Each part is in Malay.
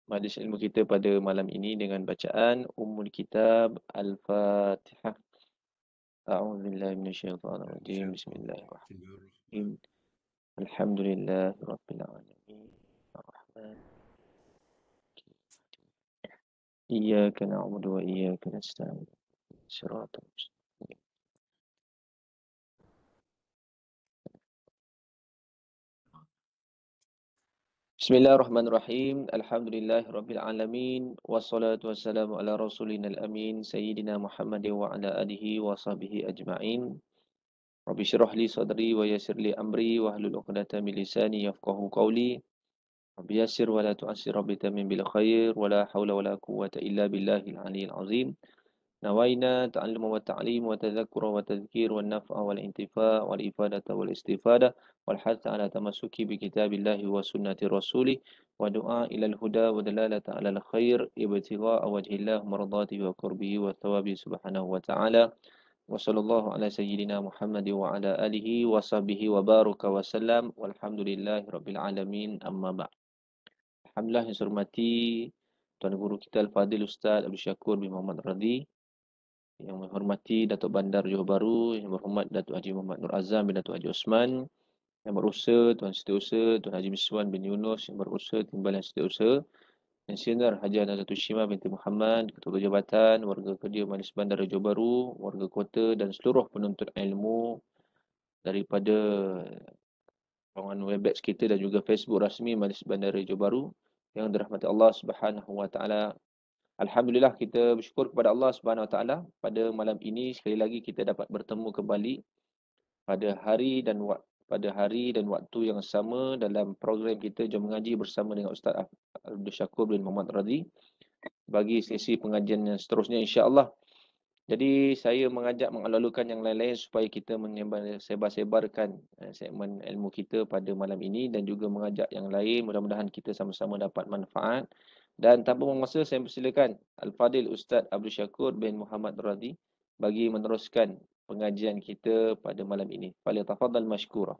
majlis ilmu kita pada malam ini dengan bacaan Ummul Kitab Al-Fatihah. A'udzubillahi minasyaitonir rajim. Bismillahirrahmanirrahim. Alhamdulillahirabbil alamin. Arrahman. Iyyaka na'budu wa iyyaka nasta'in. Shiratal mustaqim. Bismillahirrahmanirrahim. Alhamdulillahirabbil alamin. Wassalatu wassalamu ala rasulinal amin sayyidina Muhammadin wa ala alihi wa sahbihi ajma'in. Rabbi syrah li sadri wa yassir li amri wa hlul 'uqdatam min lisani yafqahu qawli. Rabbi yassir wa la tu'assir rabbi tamim bil khair wa la haula wa la quwwata illa billahil aliyyil azim. Nawaina ta'alluma wa ta'lim wa tadhakkura wa tadhkir wa naf'a wal intifa' wal ifadata wal istifadah wal hatha ala tamassuki bi kitabillahi wa sunnati rasulih wa du'a ilal huda wa dalalata ala al khair ibtigha'a wajhillah mardatihi wa qurbihi wa thawabi subhanahu wa ta'ala. Wa sallallahu ala sayyidina Muhammad wa ala alihi wa sahbihi wa baraka wa sallam walhamdulillahi rabbil alamin amma ba'd. Alhamdulillah yang saya hormati Tuan Guru kita Al-Fadhil Ustaz Abdul Syakur bin Muhammad Radhi, yang menghormati Datuk Bandar Johor Bahru, yang berhormat Datuk Haji Muhammad Nur Azam bin Datuk Haji Osman, yang berusaha Tuan Setiausaha Tuan Haji Miswan bin Yunus, yang berusaha Timbalan Setiausaha, yang senior Haji Nazatul Shima binti Muhammad, Ketua Jabatan, warga kerja Majlis Bandar Johor Bahru, warga kota dan seluruh penuntut ilmu daripada ruangan Webex kita dan juga Facebook rasmi Majlis Bandar Johor Bahru yang dirahmati Allah Subhanahu wa taala. Alhamdulillah, kita bersyukur kepada Allah Subhanahu Wa Taala pada malam ini sekali lagi kita dapat bertemu kembali pada hari dan waktu yang sama dalam program kita Jom Mengaji bersama dengan Ustaz Abdul Syakur bin Muhammad Radhi bagi sesi pengajian yang seterusnya insya-Allah. Jadi saya mengajak mengalulukan yang lain-lain supaya kita sebar-sebarkan segmen ilmu kita pada malam ini dan juga mengajak yang lain, mudah-mudahan kita sama-sama dapat manfaat. Dan tanpa membuang masa, saya persilakan Al-Fadhil Ustaz Abdul Syakur bin Muhammad Radhi bagi meneruskan pengajian kita pada malam ini. Falyatafaddal mashkura.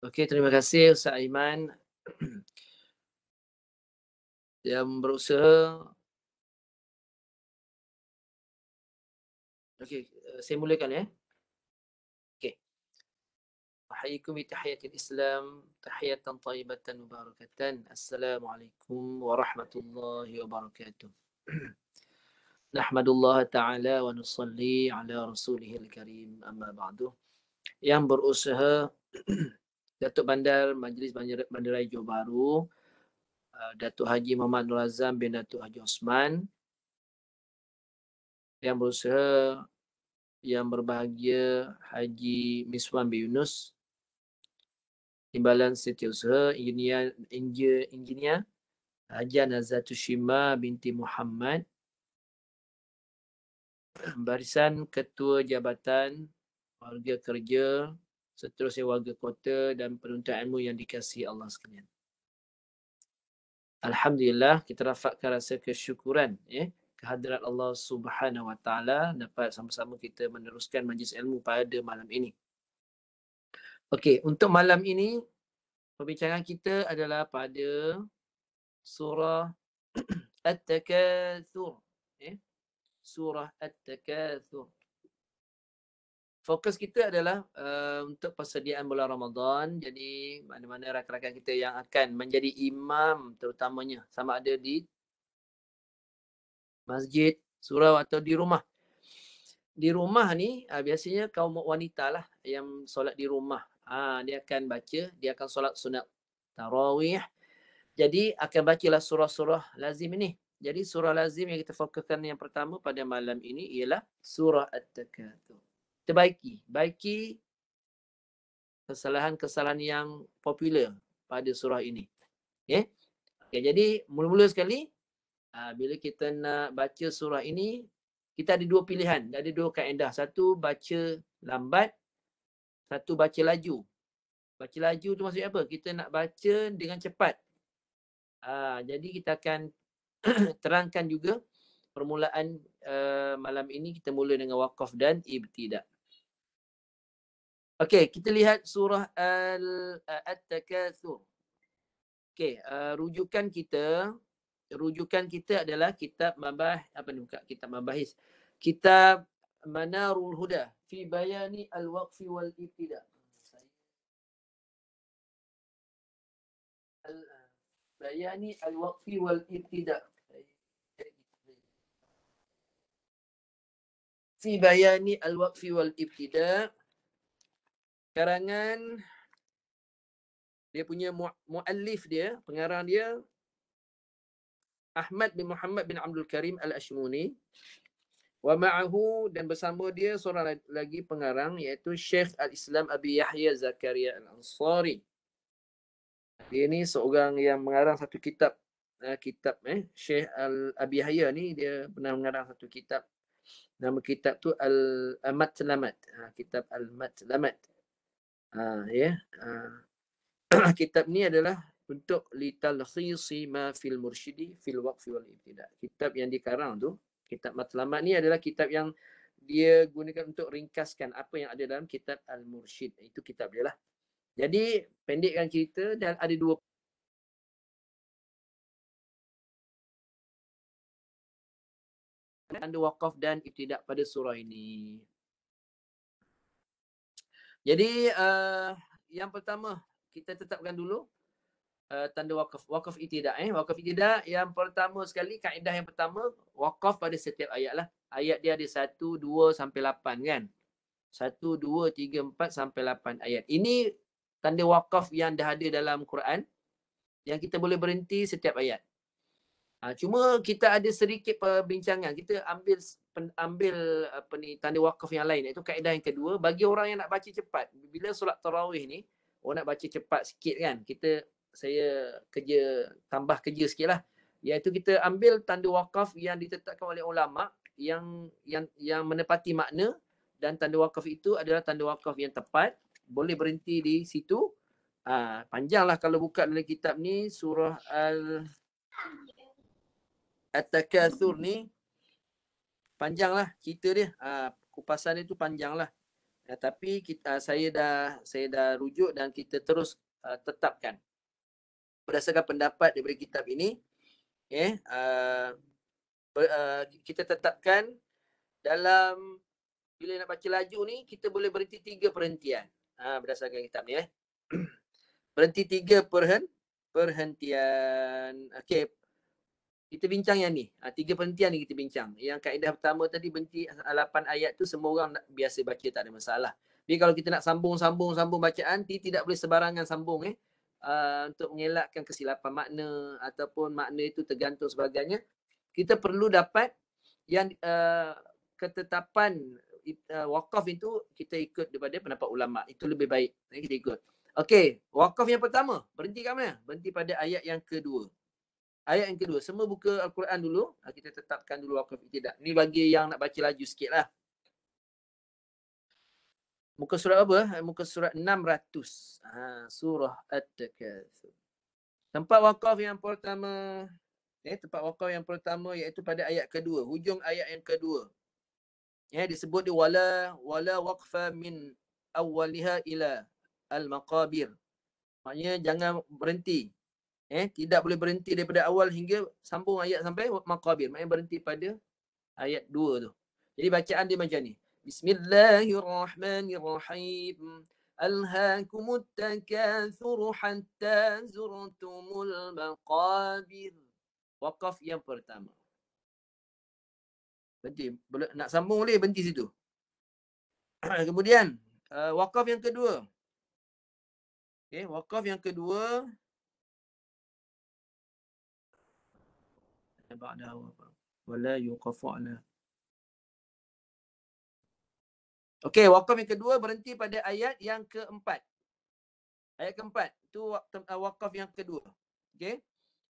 Okey, terima kasih Ustaz Aiman yang berusaha. Okey, saya mulakan ya. Okey. Ahyikum bi tahiyatil Islam, tahiyatan thayyibatan mubarakatan. Assalamualaikum warahmatullahi wabarakatuh. Nahmadullah ta'ala wa nusalli ala rasulihil karim amma ba'du. Yang berusaha Datuk Bandar Majlis Bandaraya Johor Bahru, Datuk Haji Muhammad Nur Azam bin Datuk Haji Osman, yang berusaha yang berbahagia Haji Miswan bin Yunus, Timbalan Setiausaha, Engineer Haji Nazatul Shima binti Muhammad, Barisan Ketua Jabatan, Warga Kerja, seterusnya warga kota dan penuntut ilmu yang dikasihi Allah sekalian. Alhamdulillah, kita rafakkan rasa kesyukuran kehadirat Allah Subhanahu Wa Taala dapat sama-sama kita meneruskan majlis ilmu pada malam ini. Okey, untuk malam ini perbincangan kita adalah pada surah At-Takatsur. Surah At-Takatsur. Fokus kita adalah untuk persediaan bulan Ramadan. Jadi mana-mana rakan-rakan kita yang akan menjadi imam terutamanya, sama ada di masjid, surau atau di rumah. Di rumah ni biasanya kaum wanita lah yang solat di rumah. Dia akan baca, dia akan solat sunat tarawih. Jadi akan bacalah surah-surah lazim ini. Jadi surah lazim yang kita fokuskan yang pertama pada malam ini ialah surah At-Takatsur. Kita baiki kesalahan-kesalahan yang popular pada surah ini. Okay, jadi mula-mula sekali bila kita nak baca surah ini, kita ada dua pilihan, ada dua kaedah. Satu baca lambat, satu baca laju. Baca laju tu maksudnya apa? Kita nak baca dengan cepat. Jadi kita akan terangkan juga permulaan malam ini. Kita mula dengan waqaf dan ibtida. Okey, kita lihat surah At-Takatsur. Okey, rujukan kita adalah kitab kitab Mabahis. Kitab Manarul Huda fi bayani al-waqfi wal ibtida. Bayani al-waqfi wal ibtida. Fi bayani al-waqfi wal ibtida. Karangan dia punya muallif dia, pengarang dia Ahmad bin Muhammad bin Abdul Karim Al-Ashmuni. Wa ma'ahu, dan bersama dia seorang lagi pengarang iaitu Syekh Al-Islam Abi Yahya Zakaria Al-Ansari. Dia ni seorang yang mengarang satu kitab Syekh Abi Yahya ni dia pernah mengarang satu kitab. Nama kitab tu Al-Matlamat. Kitab Al-Matlamat. Kitab ni adalah untuk litalkhisi ma fil mursyidi fil waqfi wal ibtida. Kitab yang dikarang tu, kitab Matlamat ni adalah kitab yang dia gunakan untuk ringkaskan apa yang ada dalam kitab Al-Mursyid. Itu kitab dia lah. Jadi pendekkan cerita, dan ada dua tanda waqaf dan ibtida pada surah ini. Jadi yang pertama kita tetapkan dulu tanda waqaf. Waqaf ibtida. Waqaf ibtida yang pertama sekali, kaedah yang pertama, waqaf pada setiap ayat lah. Ayat dia ada 1, 2 sampai 8 kan. 1, 2, 3, 4 sampai 8 ayat. Ini tanda waqaf yang dah ada dalam Quran, yang kita boleh berhenti setiap ayat. Cuma kita ada sedikit perbincangan. Kita ambil tanda wakaf yang lain, iaitu kaedah yang kedua. Bagi orang yang nak baca cepat, bila solat tarawih ni, orang nak baca cepat sikit kan, saya tambah kerja sikit lah. Iaitu kita ambil tanda wakaf yang ditetapkan oleh ulama, yang menepati makna, dan tanda wakaf itu adalah tanda wakaf yang tepat. Boleh berhenti di situ. Panjanglah kalau buka dalam kitab ni, surah At-Takatsur ni panjanglah cerita dia. Kupasan dia tu panjanglah. Tapi saya dah rujuk dan kita terus tetapkan berdasarkan pendapat daripada kitab ini. Kita tetapkan dalam, bila nak baca laju ni, kita boleh berhenti 3 perhentian. Berdasarkan kitab ni. Berhenti 3 perhentian. Okey. Kita bincang yang ni. 3 perhentian ni kita bincang. Yang kaedah pertama tadi, berhenti 8 ayat tu semua orang biasa baca, tak ada masalah. Tapi kalau kita nak sambung bacaan, tidak boleh sebarangan sambung untuk mengelakkan kesilapan makna ataupun makna itu tergantung sebagainya. Kita perlu dapat yang ketetapan wakaf itu, kita ikut daripada pendapat ulama. Itu lebih baik. Kita ikut. Okey, wakaf yang pertama, berhenti kat mana? Berhenti pada ayat yang kedua. Ayat yang kedua. Semua buka Al-Quran dulu. Kita tetapkan dulu wakaf ibtida. Ni bagi yang nak baca laju sikit lah. Muka surat apa? Muka surat 600. Surah At-Takatsur. Tempat wakaf yang pertama. Tempat wakaf yang pertama iaitu pada ayat kedua. Hujung ayat yang kedua. Disebut dia wala waqfa min awwaliha ila al-maqabir. Maknanya jangan berhenti. Tidak boleh berhenti daripada awal hingga sambung ayat sampai maqabir. Maknanya berhenti pada ayat 2 tu. Jadi bacaan dia macam ni. Bismillahirrahmanirrahim. Alhaakumut takatsur hatta zurtumul maqabir. Waqaf yang pertama. Berhenti. Nak sambung boleh, berhenti situ. Kemudian waqaf yang kedua. Waqaf yang kedua. Wala yuqafu ala. Okey, waqaf yang kedua berhenti pada ayat yang keempat. Ayat keempat tu waqaf yang kedua. Okey.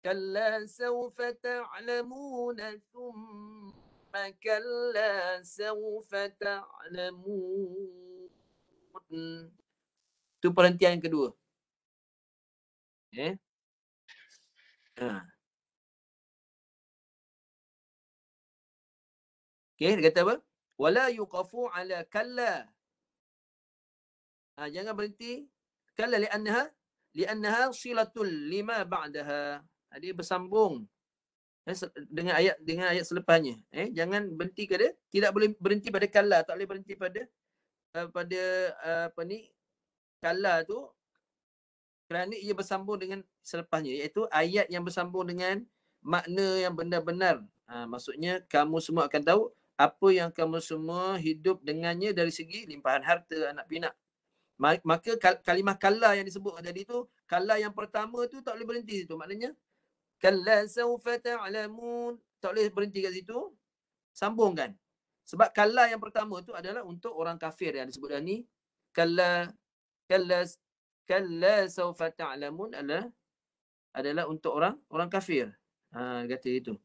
Kalla sawfa ta'lamuna thumma kalla sawfa ta'lamun. Tu perhentian yang kedua. Okey, dia kata apa? Wala yuqafu ala kalla. Jangan berhenti. Kalla li'annaha li'annaha silatul lima ba'daha. Dia bersambung dengan ayat selepasnya. Jangan berhenti pada, tidak boleh berhenti pada kalla, tak boleh berhenti pada kalla tu, kerana ia bersambung dengan selepasnya, iaitu ayat yang bersambung dengan makna yang benar-benar. Maksudnya kamu semua akan tahu apa yang kamu semua hidup dengannya dari segi limpahan harta, anak pinak. Maka kalimah kalla yang disebut tadi tu, kalla yang pertama tu tak boleh berhenti situ. Maknanya kalla saufa ta'lamun, tak boleh berhenti kat situ, sambungkan. Sebab kalla yang pertama tu adalah untuk orang kafir yang disebut ni. Kalla kalla kalla saufa ta'lamun adalah untuk orang kafir. Kata itu.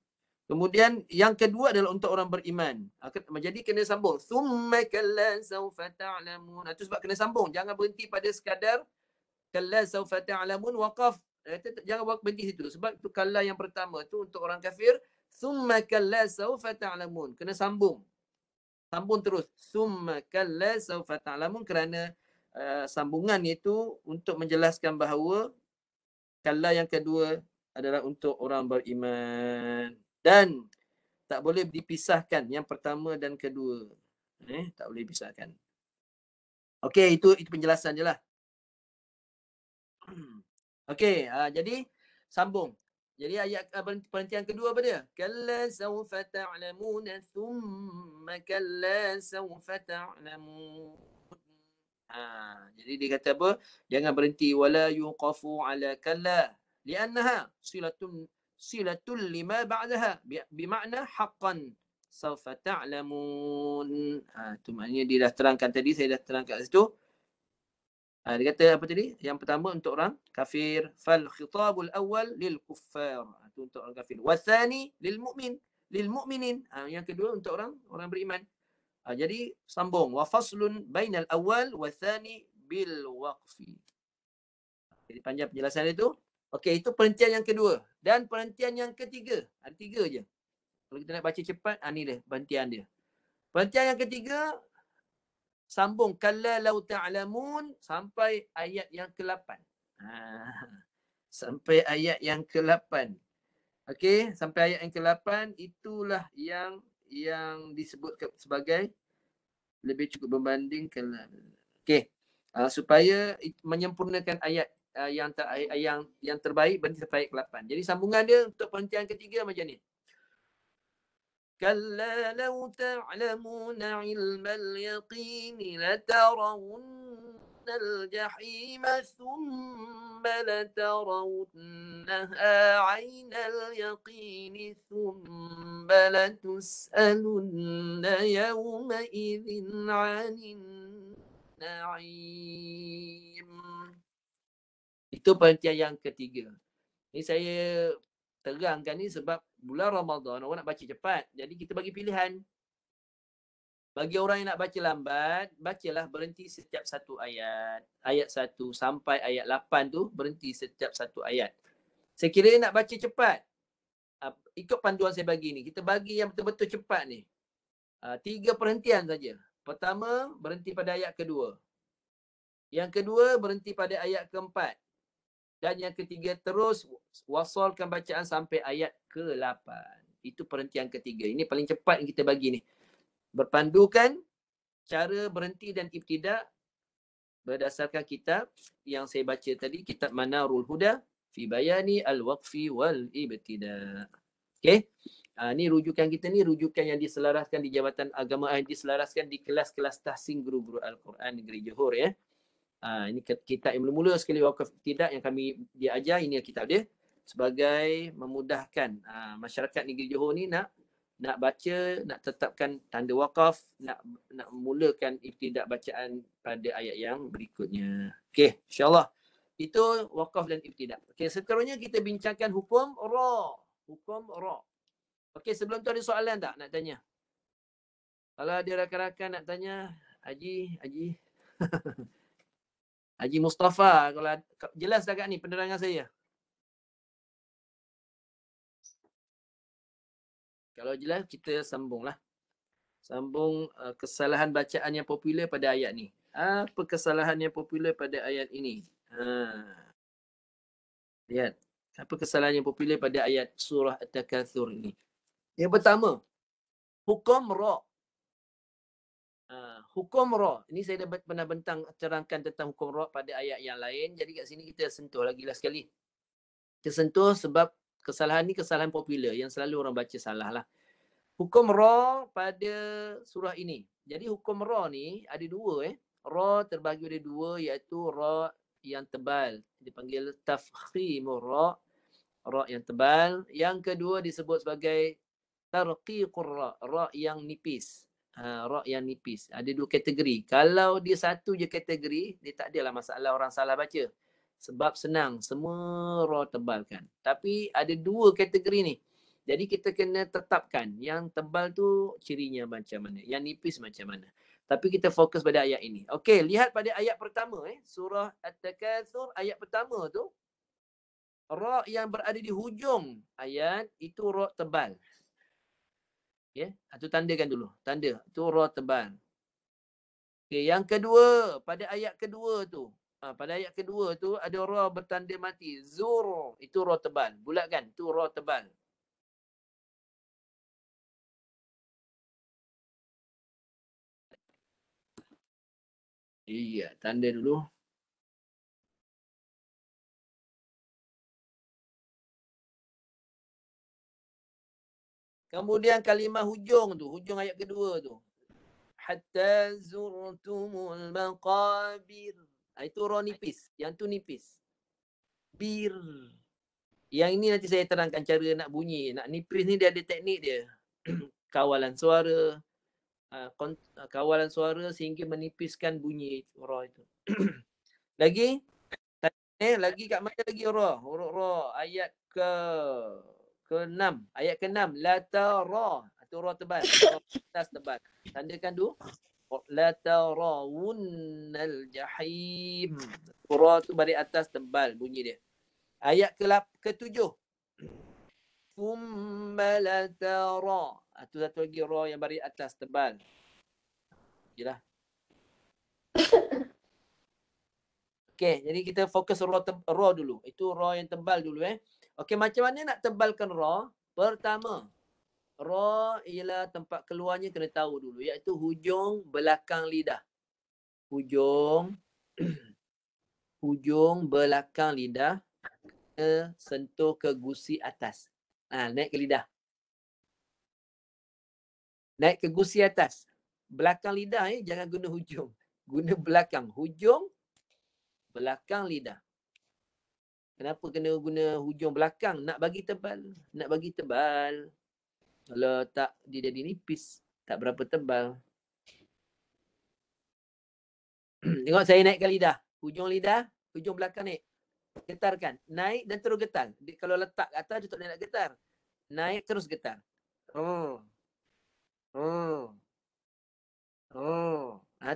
Kemudian yang kedua adalah untuk orang beriman. Jadi kena sambung. Thumma kalla saufa ta'lamun. Itu sebab kena sambung. Jangan berhenti pada sekadar kalla saufa ta'lamun waqaf. Jangan berhenti situ. Sebab itu kalla yang pertama tu untuk orang kafir. Thumma kalla saufa ta'lamun. Kena sambung. Sambung terus. Thumma kalla saufa ta'lamun, kerana sambungan itu untuk menjelaskan bahawa kalla yang kedua adalah untuk orang beriman. Dan tak boleh dipisahkan yang pertama dan kedua. Tak boleh dipisahkan. Okey, itu penjelasan je lah. Okey, jadi sambung. Jadi ayat perhentian kedua apa dia? Kalla sawfa ta'lamuna thumma kalla sawfa ta'lamun. Jadi dia kata apa? Jangan berhenti, wala yuqafu ala kalla li'annaha silatul lima ba'daha, bermakna haqqan sawfa ta'lamun. Tu maknanya dia dah terangkan tadi, saya dah terangkan kat situ. Dia kata apa tadi? Yang pertama untuk orang kafir. Fal khitabul awal lil kuffar. Itu untuk orang kafir. Wathani lil mu'min. Lil mu'minin. Yang kedua untuk orang beriman. Jadi sambung. Wa faslun bainal awal wa thani bil waqfi. Jadi panjang penjelasan itu. Okey, itu perhentian yang kedua. Dan perhentian yang ketiga. Ada 3 je. Kalau kita nak baca cepat, ni dia perhentian dia. Perhentian yang ketiga, sambung kalla law ta'lamun sampai ayat yang ke-8. Sampai ayat yang ke-8. Okey, sampai ayat yang ke-8 itulah yang disebut sebagai lebih cukup berbanding kalla. Okey. Supaya menyempurnakan ayat yang terbaik berhenti sampai ayat ke-8. Jadi sambungan dia untuk perhentian ketiga macam ni. كلا لو تعلمون علم اليقين لترون الجحيم ثم لترونها عين اليقين ثم لتسألن يومئذ عن النعيم. Itu perhentian yang ketiga. Ini saya terangkan ni sebab bulan Ramadan orang nak baca cepat. Jadi kita bagi pilihan. Bagi orang yang nak baca lambat, bacalah berhenti setiap satu ayat. Ayat 1 sampai ayat 8 tu berhenti setiap satu ayat. Saya kira nak baca cepat. Ikut panduan saya bagi ni. Kita bagi yang betul-betul cepat ni. 3 perhentian saja. Pertama, berhenti pada ayat kedua. Yang kedua, berhenti pada ayat keempat. Dan yang ketiga, terus wasalkan bacaan sampai ayat ke-8. Itu perhentian ketiga. Ini paling cepat yang kita bagi ni. Berpandukan cara berhenti dan ibtidak berdasarkan kitab yang saya baca tadi, kitab Manarul Huda fi bayani al-waqfi wal ibtidak. Okey. Ni rujukan kita ni, rujukan yang diselaraskan di Jabatan Agama, yang diselaraskan di kelas-kelas tahsin guru-guru Al-Quran Negeri Johor ya. Ini kitab yang mula-mula sekali wakaf tidak yang kami dia ajar. Ini kitab dia sebagai memudahkan masyarakat negeri Johor ni nak baca, nak tetapkan tanda wakaf, nak memulakan ibtidak bacaan pada ayat yang berikutnya. Okey, insya-Allah. Itu wakaf dan ibtidak. Okey, seterusnya kita bincangkan hukum ra. Hukum ra. Okey, sebelum tu ada soalan tak nak tanya? Kalau ada rakan-rakan nak tanya, Haji Haji Mustafa, kalau jelas agak ni penerangan saya. Kalau jelas, kita sambunglah. Sambung kesalahan bacaan yang popular pada ayat ni. Apa kesalahan yang popular pada ayat ini? Lihat. Apa kesalahan yang popular pada ayat surah At-Takatsur ini? Yang pertama, hukum ra. Hukum ra. Ini saya dah pernah terangkan tentang hukum ra pada ayat yang lain. Jadi kat sini kita sentuh lagi lah sekali. Kita sentuh sebab kesalahan ni kesalahan popular yang selalu orang baca salah lah. Hukum ra pada surah ini. Jadi hukum ra ni ada dua. Ra terbagi ada dua, iaitu ra yang tebal. Dipanggil tafkhimur ra. Ra yang tebal. Yang kedua disebut sebagai tarqiqur ra. Ra yang nipis. Ra yang nipis. Ada dua kategori. Kalau dia satu je kategori, dia tak adalah masalah orang salah baca. Sebab senang. Semua ra tebalkan. Tapi ada dua kategori ni. Jadi kita kena tetapkan yang tebal tu cirinya macam mana, yang nipis macam mana. Tapi kita fokus pada ayat ini. Okey, lihat pada ayat pertama surah At-Takatsur ayat pertama tu, ra yang berada di hujung ayat itu ra tebal. Ya, itu tandakan dulu. Tanda tu ra tebal. Okey, yang kedua, pada ayat kedua tu, pada ayat kedua tu ada ra bertanda mati. Zur, itu ra tebal. Bulatkan, tu ra tebal. Iya, tanda dulu. Kemudian kalimah hujung tu, hujung ayat kedua tu. Hatta zurtumul maqabir. Itu ra nipis. Yang tu nipis. Bir. Yang ini nanti saya terangkan cara nak bunyi. Nak nipis ni dia ada teknik dia. Kawalan suara. Kawalan suara sehingga menipiskan bunyi ra itu. Lagi? Lagi kat mana lagi ra? Huruf ra. Ayat ke-6. Ayat ke-6. La tara. Itu ra tebal. Ra atas tebal. Tandakan tu. La tarawunnal jahim. Ra tu baris atas tebal bunyi dia. Ayat ke-7. Thumma la tara. Itu satu lagi ra yang baris atas tebal. Yalah. Okey, jadi kita fokus ra dulu. Itu ra yang tebal dulu Okey, macam mana nak tebalkan ra? Pertama, ra ialah tempat keluarnya kena tahu dulu, iaitu hujung belakang lidah. Hujung belakang lidah sentuh ke gusi atas. Naik ke lidah. Naik ke gusi atas. Belakang lidah jangan guna hujung. Guna belakang. Hujung belakang lidah. Kenapa kena guna hujung belakang? Nak bagi tebal. Nak bagi tebal. Kalau tak, dia jadi nipis. Tak berapa tebal. Tengok saya naikkan lidah. Hujung belakang naik. Getarkan. Naik dan terus getar. Kalau letak kat atas, dia tak nak getar. Naik terus getar.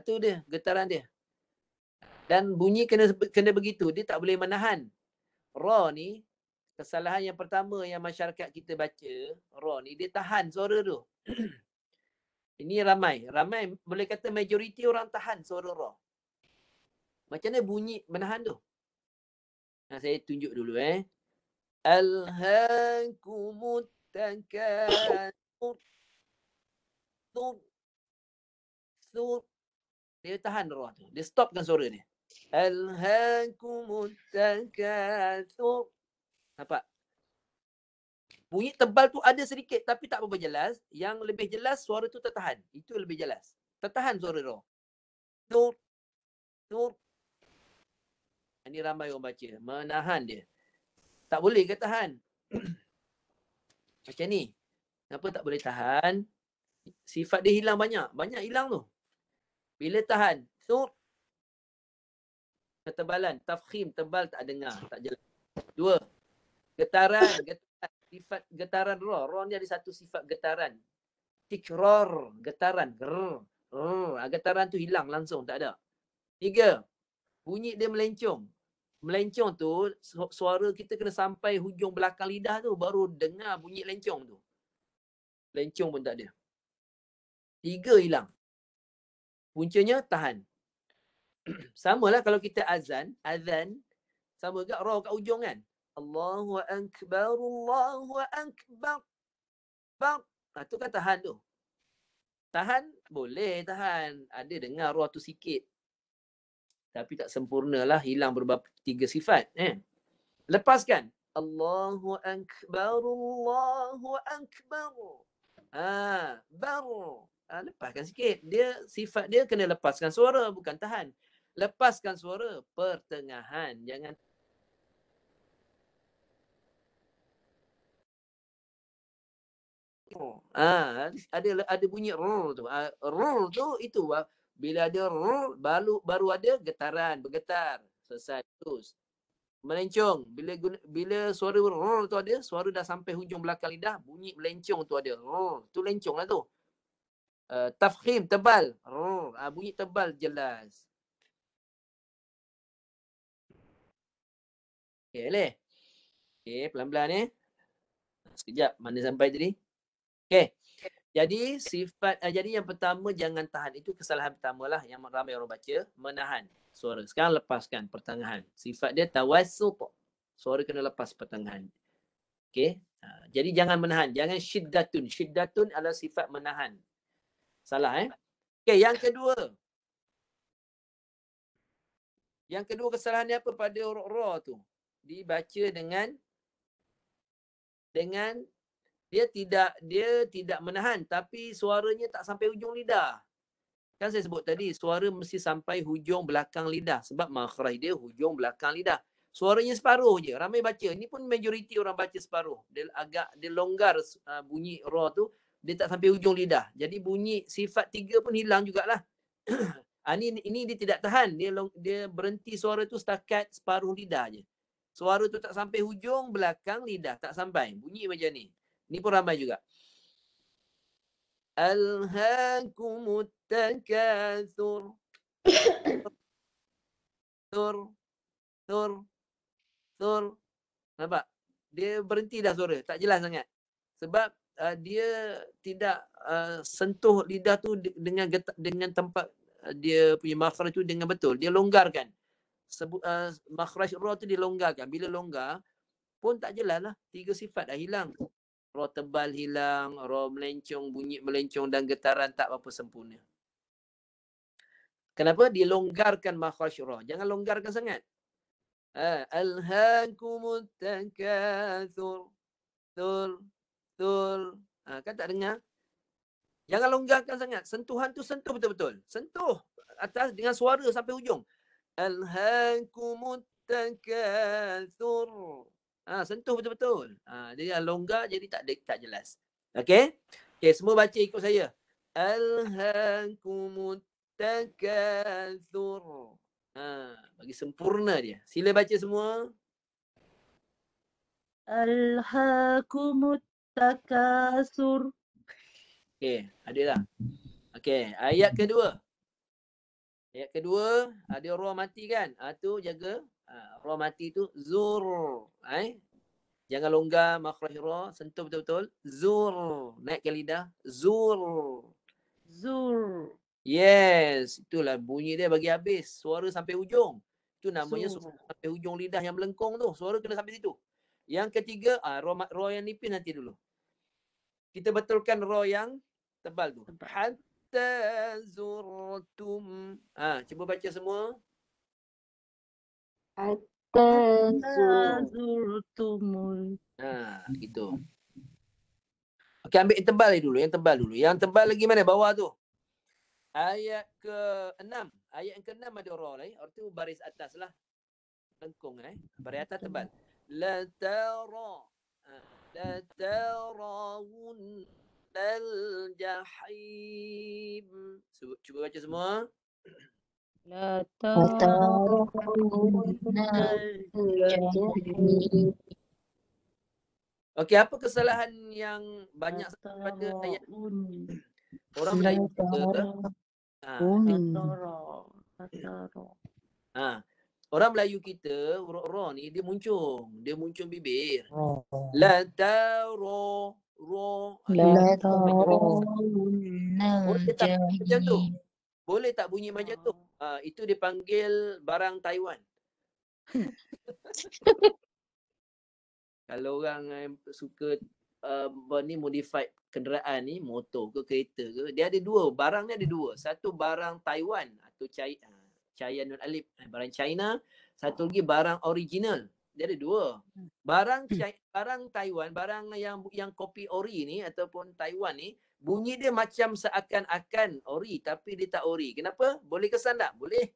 Tu dia, getaran dia. Dan bunyi kena begitu. Dia tak boleh menahan. Ra ni, kesalahan yang pertama yang masyarakat kita baca, ra ni, dia tahan suara tu. Ini ramai. Boleh kata majoriti orang tahan suara ra. Macam mana bunyi menahan tu? Saya tunjuk dulu Alhaakumut takatsur. Dia tahan ra tu. Dia stopkan suara dia. Alhaakumut takatsur. Nampak? Bunyi tebal tu ada sedikit tapi tak berapa jelas. Yang lebih jelas suara tu tertahan. Itu lebih jelas. Tertahan suara ra. Tur. Ini ramai orang baca. Menahan dia. Tak boleh ke tahan? Macam ni. Kenapa tak boleh tahan? Sifat dia hilang banyak. Banyak hilang tu. Bila tahan. Tur. Ketebalan. Tafkhim. Tebal tak dengar. Tak jelas. 2. Getaran. Sifat getaran ra. Ra ni ada satu sifat getaran. Tikrar. Getaran. Getaran tu hilang langsung. Tak ada. 3. Bunyi dia melencong. Melencong tu, suara kita kena sampai hujung belakang lidah tu. Baru dengar bunyi lencong tu. Lencong pun tak ada. 3 hilang. Puncanya tahan. Sama lah kalau kita azan. Sama juga ra kat hujung kan. Allahu akbar, Allahu akbar. Bang. Tu kan tahan tu. Tahan, boleh tahan. Ada dengar roh tu sikit. Tapi tak sempurnalah, hilang beberapa 3 sifat. Lepaskan. Allahu akbar, Allahu akbar. Baru. Lepaskan sikit. Dia sifat dia kena lepaskan suara, bukan tahan. Lepaskan suara pertengahan. Jangan ada bunyi rrr tu. Rrr tu itu bila ada rrr baru ada getaran, bergetar. Selesai terus. Melencong. Bila suara rrr tu ada, suara dah sampai hujung belakang lidah, bunyi melencong tu ada. Rrr tu lenconglah tu. Tafkhim tebal. Rrr bunyi tebal jelas. Okey, boleh. Okey, pelan-pelan Sekejap, mana sampai tadi? Okey. Jadi jadi yang pertama jangan tahan. Itu kesalahan pertama lah yang ramai orang baca, menahan suara. Sekarang lepaskan pertengahan. Sifat dia tawassut. Suara kena lepas pertengahan. Okey. Jadi jangan menahan, jangan syiddatun. Syiddatun adalah sifat menahan. Salah Okey, yang kedua. Yang kedua kesalahannya apa pada ra tu? Dibaca dengan dia tidak menahan tapi suaranya tak sampai hujung lidah. Kan saya sebut tadi suara mesti sampai hujung belakang lidah sebab makhraj dia hujung belakang lidah. Suaranya separuh je. Ramai baca. Ni pun majoriti orang baca separuh. Dia longgar bunyi ra tu, dia tak sampai hujung lidah. Jadi bunyi sifat 3 pun hilang jugalah. Ini dia tidak tahan. Dia berhenti suara tu setakat separuh lidah je. Suara tu tak sampai hujung belakang lidah, tak sampai. Bunyi macam ni. Ni pun ramai juga. Alhaakumut takatsur. Tur. Nampak? Dia berhenti dah suara. Tak jelas sangat. Sebab dia tidak sentuh lidah tu dengan tempat dia punya makhraj tu dengan betul. Dia longgarkan. Makhraj ra tu dilonggarkan. Bila longgar pun tak jelas lah. 3 sifat dah hilang. Ra tebal hilang, ra melencong, bunyi melencong dan getaran tak apa sempurna. Kenapa? Dilonggarkan makhraj ra. Jangan longgarkan sangat. Alhaakumut takatsur. Tul. Kan tak dengar? Jangan longgarkan sangat. Sentuhan tu sentuh betul-betul. Sentuh atas dengan suara sampai hujung. Alhaakumut takatsur. Sentuh betul-betul. Dia longgar jadi tak jelas. Okey? Okey, semua baca ikut saya. Alhaakumut takatsur. Bagi sempurna dia. Sila baca semua. Alhaakumut takatsur. Okey, ada dah. Okey, ayat kedua. Ayat kedua, ada ra mati kan? Tu jaga. Ra mati tu zur. Jangan longgar makhraj ra, sentuh betul-betul. Zur. Naikkan lidah. Zur. Yes, itulah bunyi dia bagi habis. Suara sampai hujung. Itu namanya suara sampai hujung lidah yang melengkung tu. Suara kena sampai situ. Yang ketiga, ra yang nipis nanti dulu. Kita betulkan ra yang tebal tu. Hatta zurtum. Cuba baca semua. Hatta zurtumul. Gitu. Okey, ambil yang tebal dulu. Yang tebal lagi mana? Bawah tu. Ayat ke-6. Ayat yang ke-6 ada ra lah. Itu baris atas lah. Lengkung baris atas tebal. La tarawun al-jahim. Cuba baca semua. La tarawun al-jahim. Okey, apa kesalahan yang banyak pada ayat orang Melayu kita? Orang Melayu kita ra ni dia muncung bibir. La taro ro. Boleh tak bunyi macam tu? Itu dipanggil barang Taiwan. Kalau orang suka modified kenderaan ni, motor ke kereta ke, dia ada dua, barang ni ada dua. Satu barang Taiwan atau China non alif, barang China, satu lagi barang original. Dia ada dua. Barang Taiwan, barang yang kopi ori ni ataupun Taiwan ni, bunyi dia macam seakan-akan ori tapi dia tak ori. Kenapa? Boleh kesan tak? Boleh.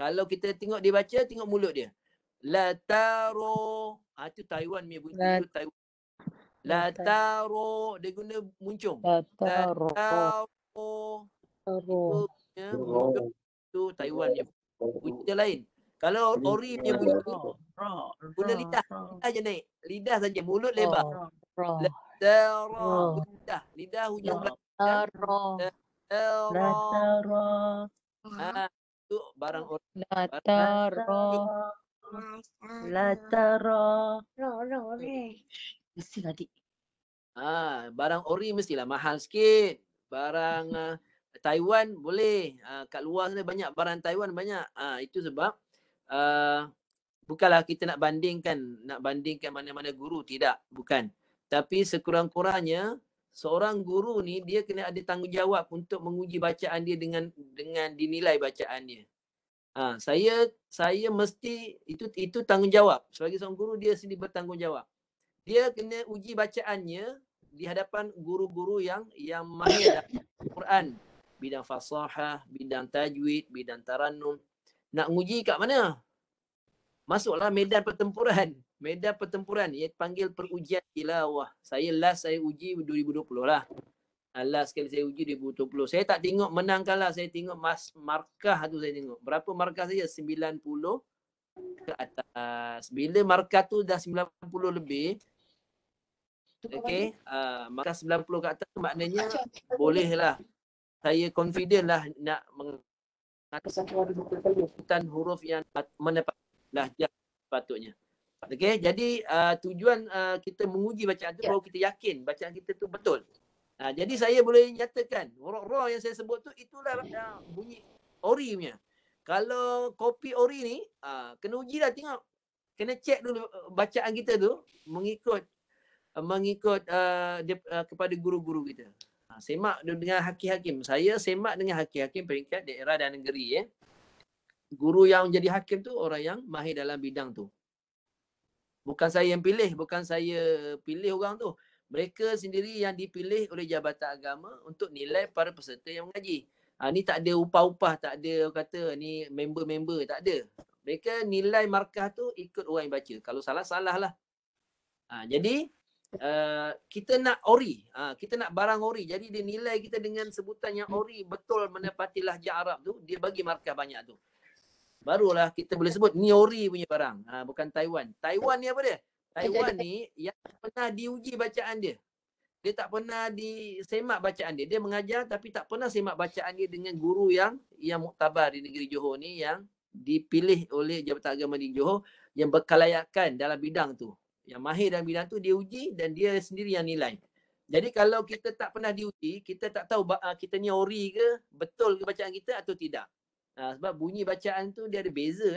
Kalau kita tengok dia baca, tengok mulut dia. Lataro. Itu Taiwan punya bunyi. Itu Taiwan. Lataro. Dia guna muncung. Lataro. Itu punya muncung. Itu Taiwan punya bunyi dia lain. Kalau ori punya bunyi, guna lidah. Lidah je naik. Lidah saja. Mulut lebar. Lataro. Lidah. Lidah hujung belakang. Lataro. Itu barang ori. Lataro. Mesti tadi. Barang ori mestilah mahal sikit. Barang Taiwan boleh. Kat luar sana banyak barang Taiwan banyak. Itu sebab bukanlah kita nak bandingkan mana-mana guru, tidak, bukan. Tapi sekurang-kurangnya seorang guru ni dia kena ada tanggungjawab untuk menguji bacaan dia dengan dinilai bacaan dia. Saya mesti itu tanggungjawab. Sebagai seorang guru dia sendiri bertanggungjawab. Dia kena uji bacaannya di hadapan guru-guru yang mahir dalam Quran, bidang fasahah, bidang tajwid, bidang tarannum. Nak uji kat mana? Masuklah medan pertempuran. Medan pertempuran ia panggil perujian tilawah. Saya uji 2020 lah. Last sekali saya uji 2020. Saya tak tengok menang kalah, saya tengok markah tu saya tengok. Berapa markah saja? 90 ke atas. Bila markah tu dah 90 lebih, okey, markah 90 ke atas tu maknanya bolehlah. Saya confident lah nak mengatakan huruf yang mendapat lahjah sepatutnya. Okey, jadi tujuan kita menguji bacaan tu baru kita yakin bacaan kita tu betul. Jadi saya boleh nyatakan ra yang saya sebut tu itulah bunyi ori punya. Kalau kopi ori ni kena uji lah, tengok. Kena check dulu bacaan kita tu mengikut kepada guru-guru kita. Semak dengan hakim-hakim. Saya semak dengan hakim-hakim peringkat daerah dan negeri. Guru yang jadi hakim tu orang yang mahir dalam bidang tu. Bukan saya yang pilih, bukan saya pilih orang tu. Mereka sendiri yang dipilih oleh Jabatan Agama untuk nilai para peserta yang mengaji. Ni tak ada upah-upah, tak ada kata ni member-member, tak ada. Mereka nilai markah tu ikut orang yang baca. Kalau salah, salah lah. Jadi kita nak ori, kita nak barang ori. Jadi dia nilai kita dengan sebutan yang ori, betul menepati lahjah Arab tu, dia bagi markah banyak tu. Barulah kita boleh sebut ni ori punya barang. Bukan Taiwan. Taiwan ni apa dia? Taiwan ni yang pernah diuji bacaan dia. Dia tak pernah disemak bacaan dia. Dia mengajar tapi tak pernah semak bacaan dia dengan guru yang muktabar di negeri Johor ni, yang dipilih oleh Jabatan Agama di Johor yang berkelayakan dalam bidang tu. Yang mahir dalam bidang tu dia uji dan dia sendiri yang nilai. Jadi kalau kita tak pernah diuji, kita tak tahu kita ni ori ke, betul ke bacaan kita atau tidak. Sebab bunyi bacaan tu dia ada beza.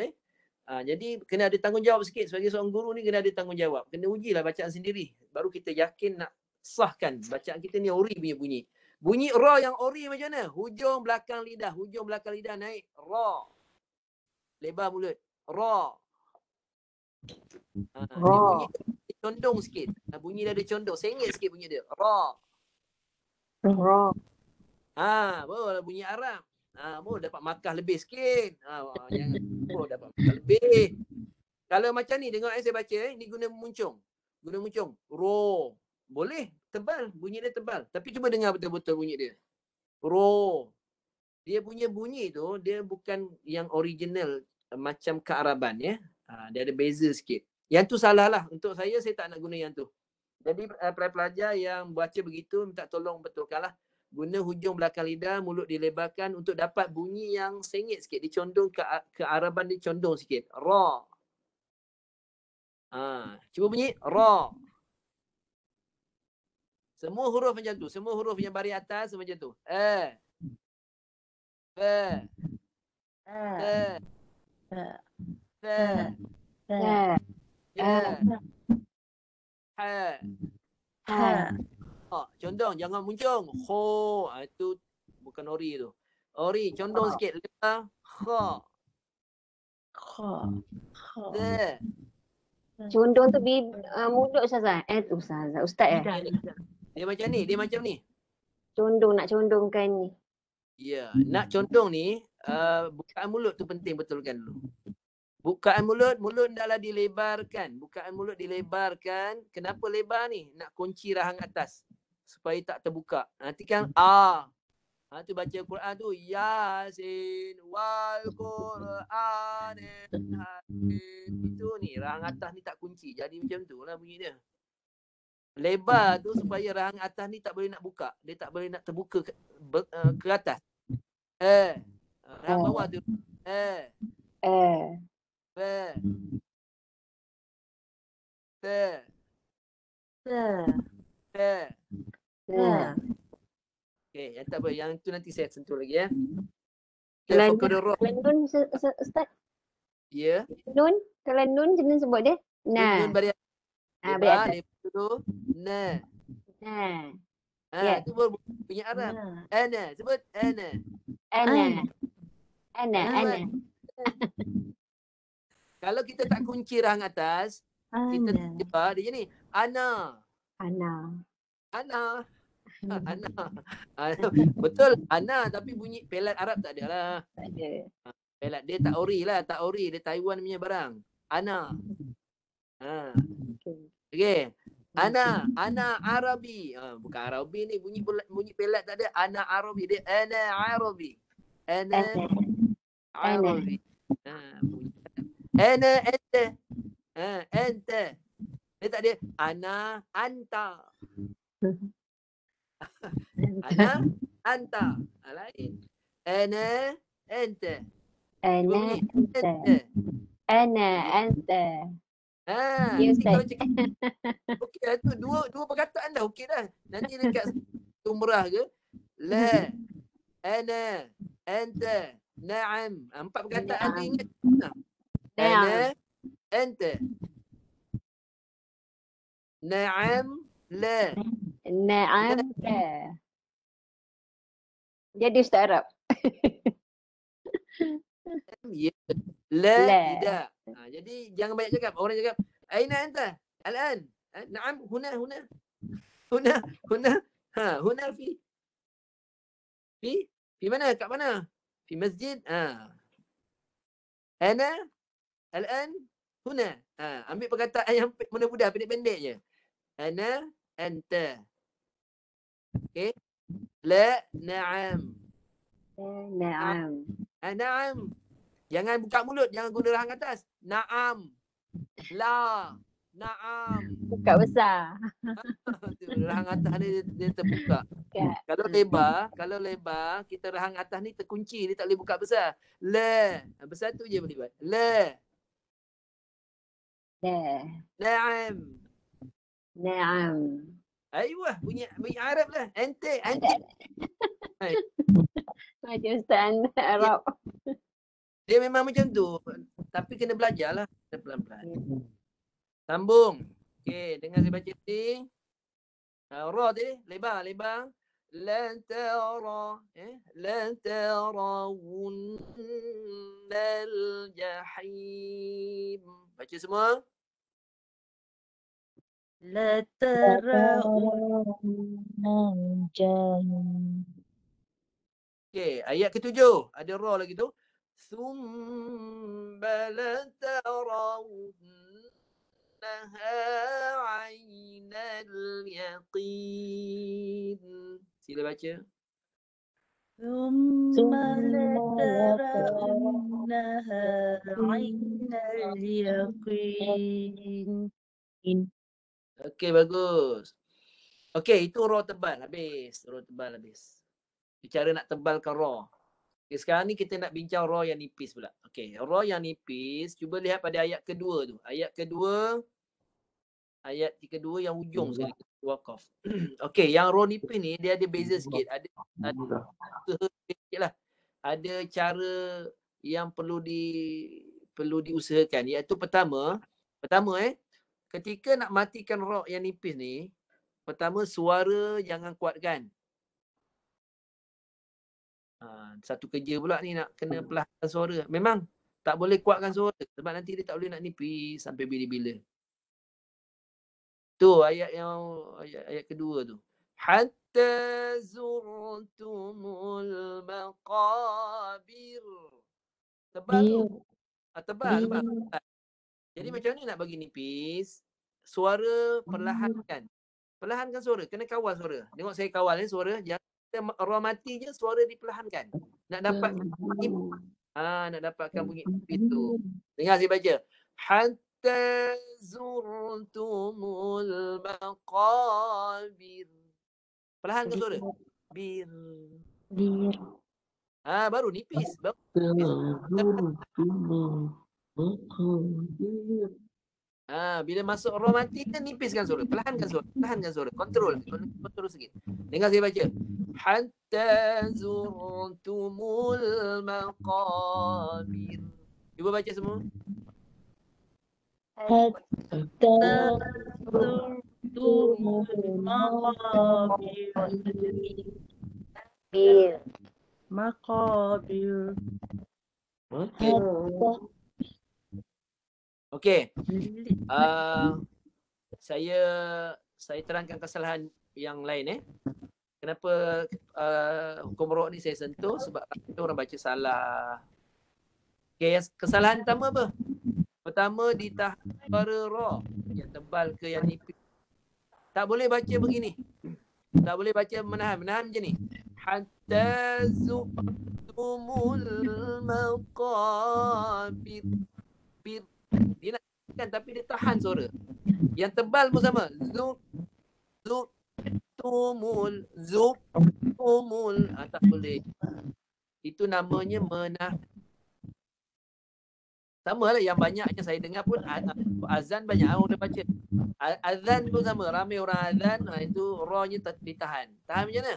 Jadi kena ada tanggungjawab sikit. Sebagai seorang guru ni kena ada tanggungjawab. Kena ujilah bacaan sendiri. Baru kita yakin nak sahkan bacaan kita ni ori punya bunyi. Bunyi ra yang ori macam mana? Hujung belakang lidah. Hujung belakang lidah naik. Ra. Lebar mulut. Ra. Dia bunyi condong sikit. Bunyi dia ada condong. Sengit sikit bunyi dia. Ra. Baru bunyi Arab. Baru dapat markah lebih sikit. Jangan dapat markah lebih. Kalau macam ni, tengok saya baca, ni guna muncung. Guna muncung. Ro. Boleh. Tebal. Bunyi dia tebal. Tapi cuba dengar betul-betul bunyi dia. Ro. Dia punya bunyi tu, dia bukan yang original macam kearaban. Dia ada beza sikit. Yang tu salah lah. Untuk saya tak nak guna yang tu. Jadi pelajar yang baca begitu, minta tolong betulkanlah. Guna hujung belakang lidah, mulut dilebarkan untuk dapat bunyi yang sengit sikit. Dicondong kearaban dia condong sikit. Ra. Cuba bunyi. Ra. Semua huruf macam tu. Semua huruf yang baris atas macam tu. Ha. Ha. Condong, jangan muncung. Ho. Itu bukan ori tu. Ori, condong sikit. La. Kha. Kha. Kha. Da. Condong tu mulut Ustazah. Ustazah. Ustaz Dia macam ni. Dia macam ni. Condong, nak condongkan ni. Ya. Nak condong ni, bukaan mulut tu penting betulkan dulu. Bukaan mulut hendaklah dilebarkan. Bukaan mulut dilebarkan. Kenapa lebar ni? Nak kunci rahang atas. Supaya tak terbuka. Nanti kan tu baca Quran tu. Yasin wal Qur'anil hakim. Itu ni. Rahang atas ni tak kunci. Jadi macam tu lah bunyi dia. Lebar tu supaya rahang atas ni tak boleh nak buka. Dia tak boleh nak terbuka ke atas. Rahang bawah tu. Ba. Ta. Ta. Ta. Ta. Okey, yang tak apa. Yang tu nanti saya sentuh lagi ya. Kalau Fokus roh. nun Ustaz. Ya. Nun. Kalau nun jangan sebut dia. Nah. Nun bari Beri lebar, atas. lebar tu. Na. Nah. Ha, Ya. tu baru punya Arab. Na. Ana, sebut ana. Ana. Ana. Kalau kita tak kunci rahang atas, kita Ana. lebar dia ni. Ana. Ana. Ana. Betul ana tapi bunyi pelat Arab tak ada lah. Tak ada. Pelat dia tak ori lah, tak ori, dia Taiwan punya barang. Ana. Okey. Ana Arabi. Bukan Arabi ni bunyi pelat tak ada. Ana Arabi, dia ana Arabi. Ana Arabi. Bunyi. Ana anta. Anta. Dia tak ada ana anta. Ana anta. Lain. Ana anta. Ana anta. Ana anta. Nanti Ya, Ustaz. kalau cakap okey lah tu dua perkataan dah okey dah. Nanti dekat umrah ke la ana anta na'am. 4 perkataan tu ingat. Ana anta na'am la. Na'am la. Jadi Ustaz Arab. Ya. La La. tidak. Jadi jangan banyak cakap. Orang cakap aina anta al-an. Na'am huna. Huna fi mana? Kat mana? Fi masjid. Ana al-an huna. Ambil perkataan yang mudah-mudah, pendek-pendek je. Ana anta. Okey. La na'am. Na'am. Na'am. Jangan buka mulut, jangan guna rahang atas. Na'am. La. Na'am. Buka besar. Rahang atas ni dia terbuka. Ya. Kalau lebar, kita rahang atas ni terkunci, dia tak boleh buka besar. La. Besar tu je boleh buat. La. La. Na'am. Na'am. Ayuh, bunyi Arab lah. Ente. Macam Ustaz Arab. Dia memang macam tu. Tapi kena belajar lah. Pelan-pelan. Sambung. Okey, dengar saya baca tadi. Ra tadi, lebar. Lan tara. Lan tarawunnal jahim. Baca semua. La tarawunnal jahim. Okey, ayat ke-7. Ada ra lagi tu. Thumma latarawunnaha 'ainal yaqin. Sila baca. Thumma latarawunnaha 'ainal yaqin. Okey, bagus. Okey, itu ra tebal habis. Cara nak tebalkan ra. Okay, sekarang ni kita nak bincang ra yang nipis pula. Okey, ra yang nipis, cuba lihat pada ayat kedua tu. Ayat kedua yang ujung sekali. Waqaf. Okey, yang ra nipis ni dia ada beza sikit. Ada sikit lah. Ada cara yang perlu diusahakan, iaitu pertama ketika nak matikan ra yang nipis ni, pertama suara jangan kuatkan. Satu kerja pula ni nak kena perlahankan suara. Memang tak boleh kuatkan suara sebab nanti dia tak boleh nak nipis sampai bila-bila. Tu ayat ayat kedua tu. Hatta zurtumul maqabir. Tebal tu. Tebal. Jadi macam ni nak bagi nipis, suara perlahankan. Perlahankan suara, kena kawal suara. Tengok saya kawal ni suara, jangan ra mati je suara diperlahankan. Nak dapat nak dapatkan bunyi nipis tu. Dengar saya baca. Hatta zurtumul maqabir. Perlahankan suara. Bir. Baru nipis. Bila masuk ra mati kan nipiskan suara, perlahankan suara, kontrol sikit. Dengar saya baca. Hatta zurtumul maqabir. Cuba baca semua. Hatta zurtumul maqabir. Okey. Saya terangkan kesalahan yang lain Kenapa hukum ra ni saya sentuh sebab orang baca salah. Okey, kesalahan pertama apa? Pertama ditahan suara ra yang tebal ke yang nipis. Tak boleh baca begini. Tak boleh baca menahan macam ni. Hatta zurtumul maqabir. Dia nak kan tapi dia tahan suara. Yang tebal pun sama. Zurtumul. Tak boleh. Itu namanya menahan. Sama lah yang banyaknya saya dengar pun azan banyak orang dah baca. Azan pun sama. Ramai orang azan. Itu ra-nya ditahan. Tahan macam mana?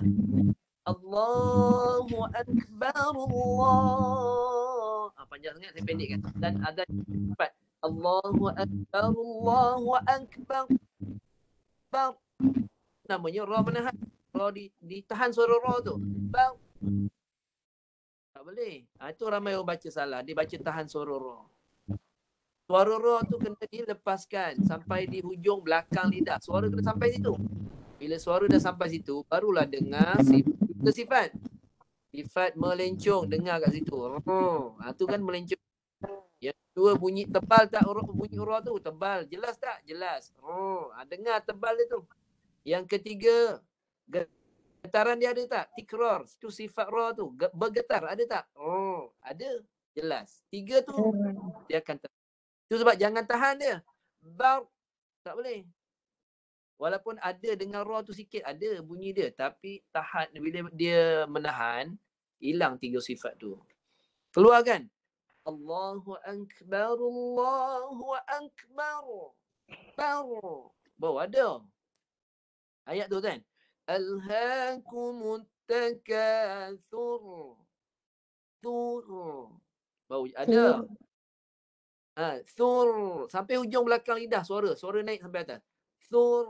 Allahu Akbar Allah. Panjang sangat saya pendekkan. Dan azan cepat. Allahu Akbar Allahu Akbar. Namanya ra menahan. Ra ditahan suara ra tu. Tak boleh. Itu ramai orang baca salah. Dia baca tahan suara ra. Suara ra tu kena dilepaskan sampai di hujung belakang lidah. Suara kena sampai situ. Bila suara dah sampai situ, barulah dengar sifat. Sifat melencong, dengar kat situ. Tu kan melencong. Yang kedua bunyi tebal tak bunyi ra tu? Tebal. Jelas tak? Jelas. Dengar tebal dia tu. Yang ketiga, getaran dia ada tak? Tikrar. Itu sifat ra tu. Bergetar ada tak? Ada. Jelas. Tiga tu dia akan itu sebab jangan tahan dia. Tak boleh. Walaupun ada dengar ra tu sikit, ada bunyi dia. Tapi tahan, bila dia menahan, hilang tiga sifat tu. Keluarkan. Allahu Akbar, Allahu Akbar. Baru ada. Ayat tu kan. Alhaakumut takatsur. Baru ada. Thur. Sampai hujung belakang lidah suara. Suara naik sampai atas. Thur.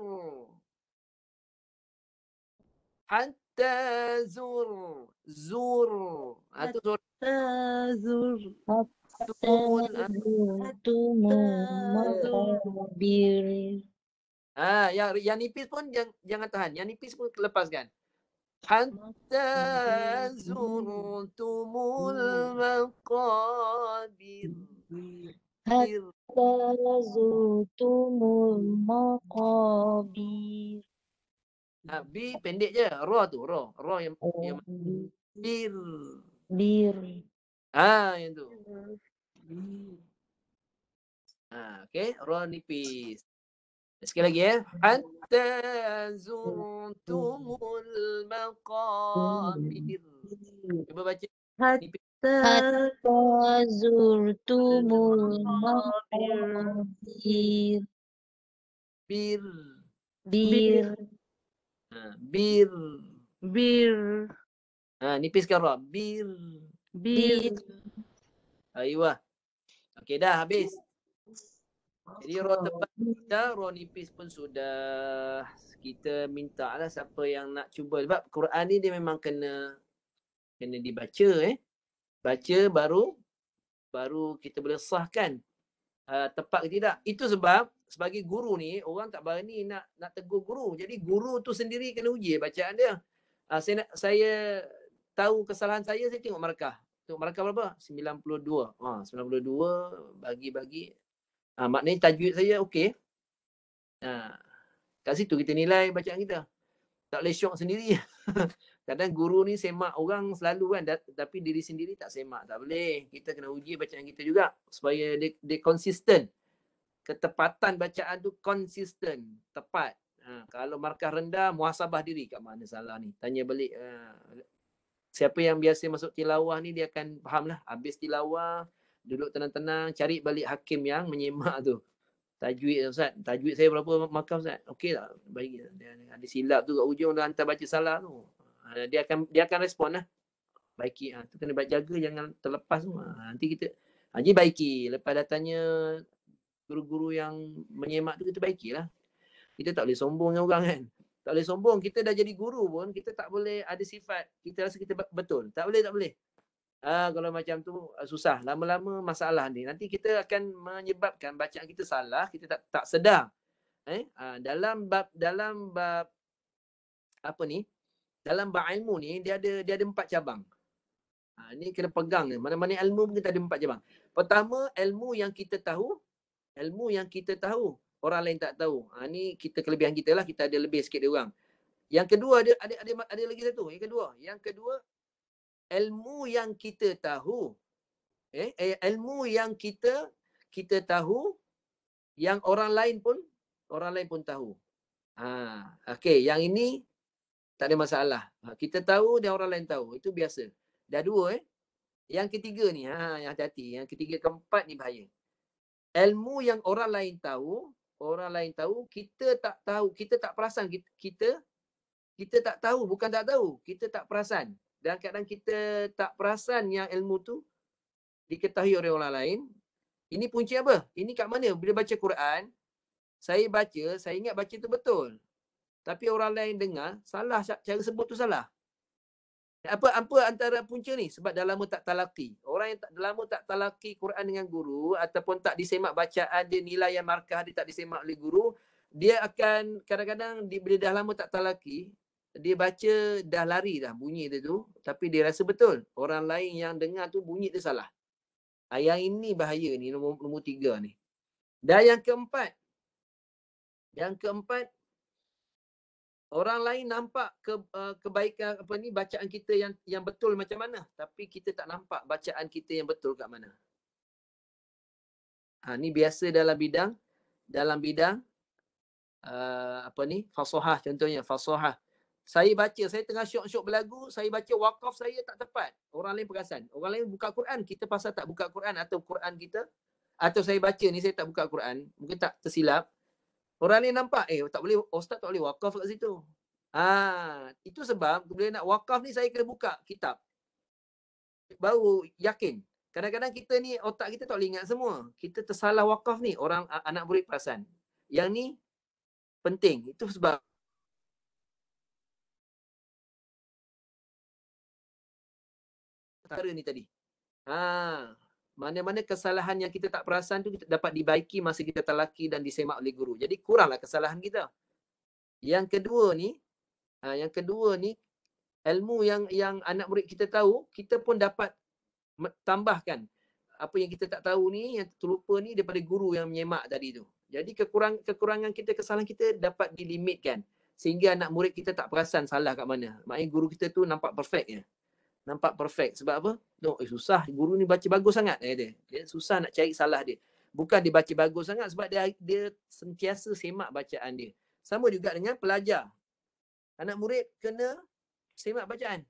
Hatta zur. Tu suara. Yang nipis pun jangan tahan. Yang nipis pun lepaskan. Hatta zurtumul maqabir. Hatta zurtumul maqabir. Bi pendek je. Ra tu. Ra yang bir. Yang tu. Okey. Ra nipis. Sekali lagi Hatta zurtumul maqabir. Cuba baca. Nipis. Hatta zurtumul maqabir. Bir. Nipiskan ra. Bir. Aywa. Okey dah habis. Jadi roh tebal sudah, roh nipis pun sudah. Kita minta lah siapa yang nak cuba. Sebab Quran ni dia memang kena dibaca Baca baru kita boleh sahkan tepat ke tidak. Itu sebab sebagai guru ni orang tak berani nak tegur guru. Jadi guru tu sendiri kena uji bacaan dia. Saya tahu kesalahan saya tengok markah. Tengok markah berapa? 92. 92 bagi maknanya tajwid saya okey. Kat situ kita nilai bacaan kita. Tak boleh syok sendiri. Kadang guru ni semak orang selalu kan, tapi diri sendiri tak semak. Tak boleh. Kita kena uji bacaan kita juga supaya dia konsisten. Ketepatan bacaan tu konsisten, tepat. Kalau markah rendah, muhasabah diri kat mana salah ni. Tanya balik. Siapa yang biasa masuk tilawah ni dia akan faham lah. Habis tilawah, duduk tenang-tenang, cari balik hakim yang menyemak tu. Tajwid Ustaz, tajwid saya berapa markah Ustaz? Okey tak? Baik. Dia ada silap tu kat ujung dah hantar baca salah tu. Dia akan respon lah. Baiki. Tu kena jaga jangan terlepas tu. Nanti kita jadi baiki. Lepas dah tanya guru-guru yang menyemak tu kita baikilah. Kita tak boleh sombong dengan orang kan. Tak boleh sombong. Kita dah jadi guru pun kita tak boleh ada sifat kita rasa kita betul. Tak boleh. Kalau macam tu susah. Lama-lama masalah ni. Nanti kita akan menyebabkan bacaan kita salah, kita tak sedar. Dalam bab apa ni? Dalam bab ilmu ni dia ada 4 cabang. Ni kena pegang ni. Mana-mana ilmu pun kita ada 4 cabang. Pertama, ilmu yang kita tahu, orang lain tak tahu. Ni kita kelebihan kita lah, kita ada lebih sikit dia orang. Yang kedua ada lagi satu. Yang kedua ilmu yang kita tahu, ilmu yang kita tahu yang orang lain pun tahu. Okey, yang ini tak ada masalah. Kita tahu dan orang lain tahu. Itu biasa. Dah 2 Yang ketiga ni, yang hati-hati. Yang ketiga, keempat ni bahaya. Ilmu yang orang lain tahu, kita tak tahu, kita tak perasan, kita tak tahu, bukan tak tahu, kita tak perasan. Dan kadang kita tak perasan yang ilmu tu diketahui oleh orang lain. Ini punca apa? Ini kat mana? Bila baca Quran, saya ingat baca tu betul. Tapi orang lain dengar, salah, cara sebut tu salah. Apa antara punca ni? Sebab dah lama tak talaki. Orang yang lama tak talaki Quran dengan guru ataupun tak disemak bacaan dia, nilai yang markah dia tak disemak oleh guru, dia akan kadang-kadang bila dah lama tak talaki, dia baca dah lari dah bunyi dia tu, tapi dia rasa betul. Orang lain yang dengar tu bunyi dia salah. Yang ini bahaya ni, nombor 3 ni. Dan yang keempat, orang lain nampak kebaikan bacaan kita yang betul macam mana, tapi kita tak nampak bacaan kita yang betul kat mana. Ni biasa dalam bidang fasahah contohnya, fasahah. Saya tengah syok-syok berlagu, saya baca wakaf saya tak tepat. Orang lain perasan. Orang lain buka Quran, kita pasal tak buka Quran atau Quran kita, atau saya baca ni saya tak buka Quran, mungkin tak tersilap. Orang lain nampak, tak boleh, ustaz tak boleh wakaf kat situ. Itu sebab bila nak wakaf ni saya kena buka kitab. Baru yakin. Kadang-kadang kita ni otak kita tak boleh ingat semua. Kita tersalah wakaf ni, orang anak murid perasan. Yang ni penting. Itu sebab perkara ni tadi. Mana-mana kesalahan yang kita tak perasan tu kita dapat dibaiki masa kita talaki dan disemak oleh guru. Jadi kuranglah kesalahan kita. Yang kedua ni ilmu yang anak murid kita tahu, kita pun dapat tambahkan apa yang kita tak tahu ni, yang terlupa ni daripada guru yang menyemak tadi tu. Jadi kekurangan kita, kesalahan kita dapat dilimitkan sehingga anak murid kita tak perasan salah kat mana. Maknanya guru kita tu nampak perfect je. Nampak perfect. Sebab apa? Susah. Guru ni baca bagus sangat. Dia susah nak cari salah dia. Bukan dia baca bagus sangat sebab dia sentiasa semak bacaan dia. Sama juga dengan pelajar. Anak murid kena semak bacaan.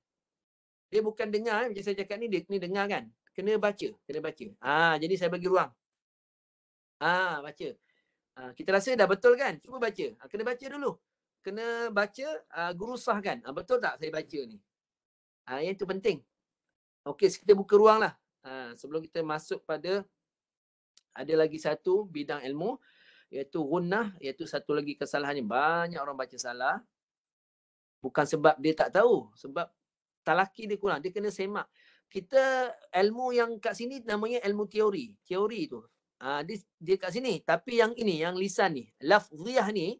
Dia bukan dengar. Macam saya cakap ni, dia kena dengar kan. Kena baca. Jadi saya bagi ruang. Baca. Kita rasa dah betul kan? Cuba baca. Kena baca dulu. Kena baca, guru sahkan. Betul tak saya baca ni? Yang itu penting. Okey, kita buka ruang lah. Sebelum kita masuk pada Ada lagi satu bidang ilmu iaitu gunnah, iaitu satu lagi kesalahannya banyak orang baca salah. Bukan sebab dia tak tahu, sebab talaki dia kurang, dia kena semak. Kita ilmu yang kat sini namanya ilmu teori. Teori tu. Dia kat sini, tapi yang ini, yang lisan ni, lafziyah ni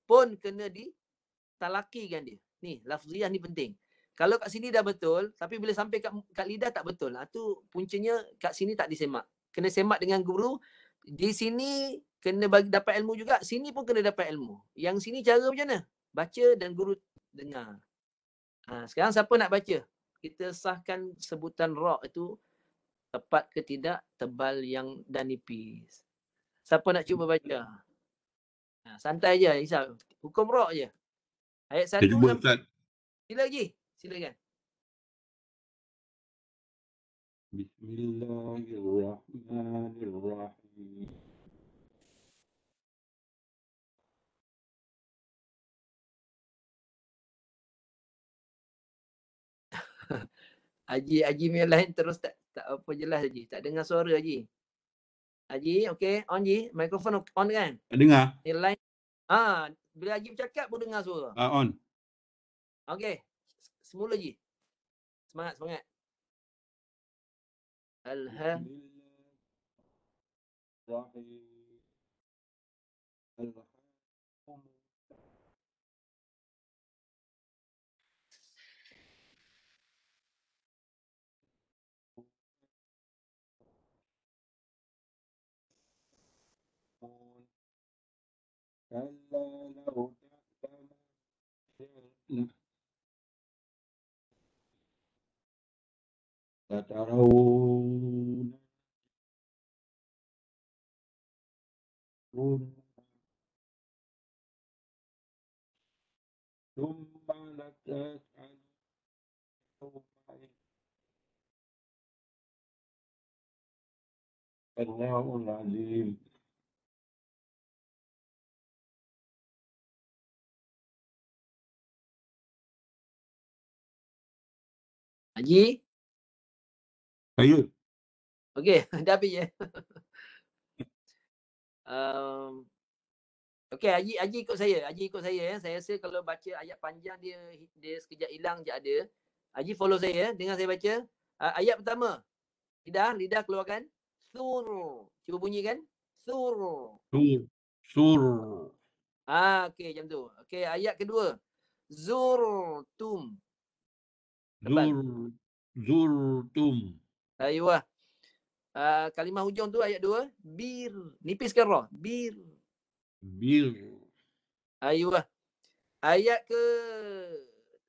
pun kena ditalakikan dia. Ni, lafziyah ni penting. Kalau kat sini dah betul, tapi bila sampai kat lidah tak betul. Tu puncanya kat sini tak disemak. Kena semak dengan guru. Di sini kena bagi dapat ilmu juga, sini pun kena dapat ilmu. Yang sini cara macam mana? Baca dan guru dengar. Sekarang siapa nak baca? Kita sahkan sebutan ra' itu tepat ke tidak, tebal yang dan nipis. Siapa nak cuba baca? Santai je, Isam. Hukum ra' je. Ayat 1 Saya cuba sampai... Ustaz. Sila lagi. Silakan. Bismillahirrahmanirrahim. Haji punya line terus tak apa jelas Haji. Tak dengar suara Haji. Haji, okey. On Haji. Mikrofon on kan? Dengar? Ni line. Bila Haji bercakap pun dengar suara. On. Okey. Semula Haji. Semangat. Tatarawun thumma latas'alun Allahul Azim. Haji. Saya. Okey, dah habis je. Okey, Haji ikut saya. Haji ikut saya ya. Saya rasa kalau baca ayat panjang dia sekejap hilang je ada. Haji follow saya ya. Dengar saya baca. Ayat pertama. Lidah keluarkan. Sur. Cuba bunyikan. Sur. Sur. Okey, macam tu. Okey, ayat kedua. Zurtum. Zurtum. Ayuh. Kalimah hujung tu ayat 2. Bir. Nipiskan ra. Bir. Ayuh. Ayat ke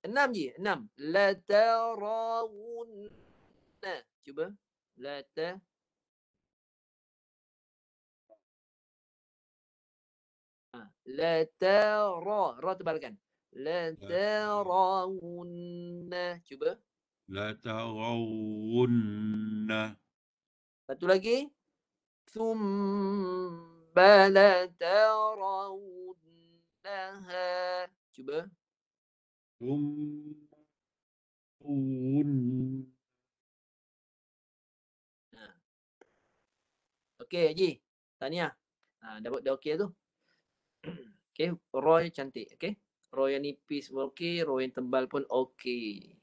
6 je. 6. La tarawunna. Cuba. La tara. Ra tebalkan. La tarawunna. Cuba. La tarawunna. Satu lagi. Thumma la tarawunnaha. Cuba. Okey Haji. Tahniah. Dah okey tu. Okey, ra yang cantik, okey. Ra yang nipis pun okey, ra yang tebal pun okey.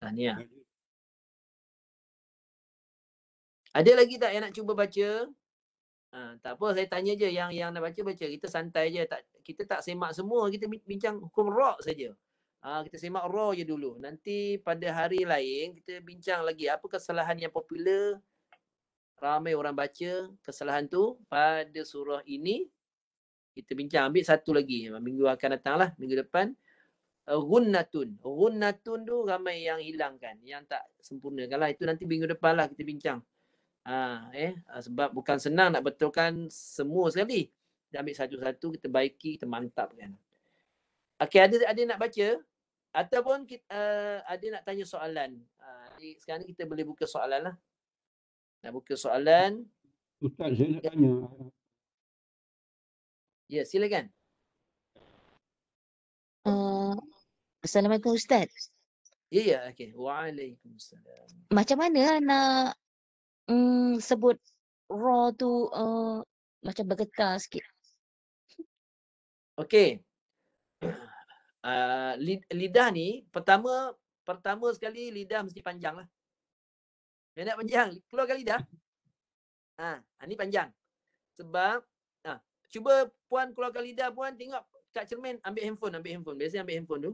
Tahniah. Ada lagi tak yang nak cuba baca? Tak apa, saya tanya je yang nak baca. Kita santai je, kita tak semak semua, kita bincang hukum ra saja. Kita semak ra je dulu. Nanti pada hari lain kita bincang lagi apa kesalahan yang popular ramai orang baca. Kesalahan tu pada surah ini kita bincang. Ambil satu lagi minggu akan datang lah, minggu depan. Gunnatun tu ramai yang hilangkan, yang tak sempurnakan lah. Itu nanti minggu depan lah kita bincang. Sebab bukan senang nak betulkan semua sekali. Kita ambil satu-satu, kita baiki, kita mantapkan. Okey, ada nak baca ataupun ada nak tanya soalan. Sekarang ni kita boleh buka soalan lah. Nak buka soalan. Ustaz, saya nak tanya. Ya, silakan. Assalamualaikum Ustaz. Ya, okey. Waalaikumsalam. Macam mana nak sebut Ra tu macam bergetar sikit. Okey. Lidah ni pertama sekali lidah mesti panjang lah. Yang nak panjang, keluarkan lidah. Ni panjang. Sebab cuba puan keluarkan lidah puan, tengok kat cermin, ambil handphone. Biasa ambil handphone tu.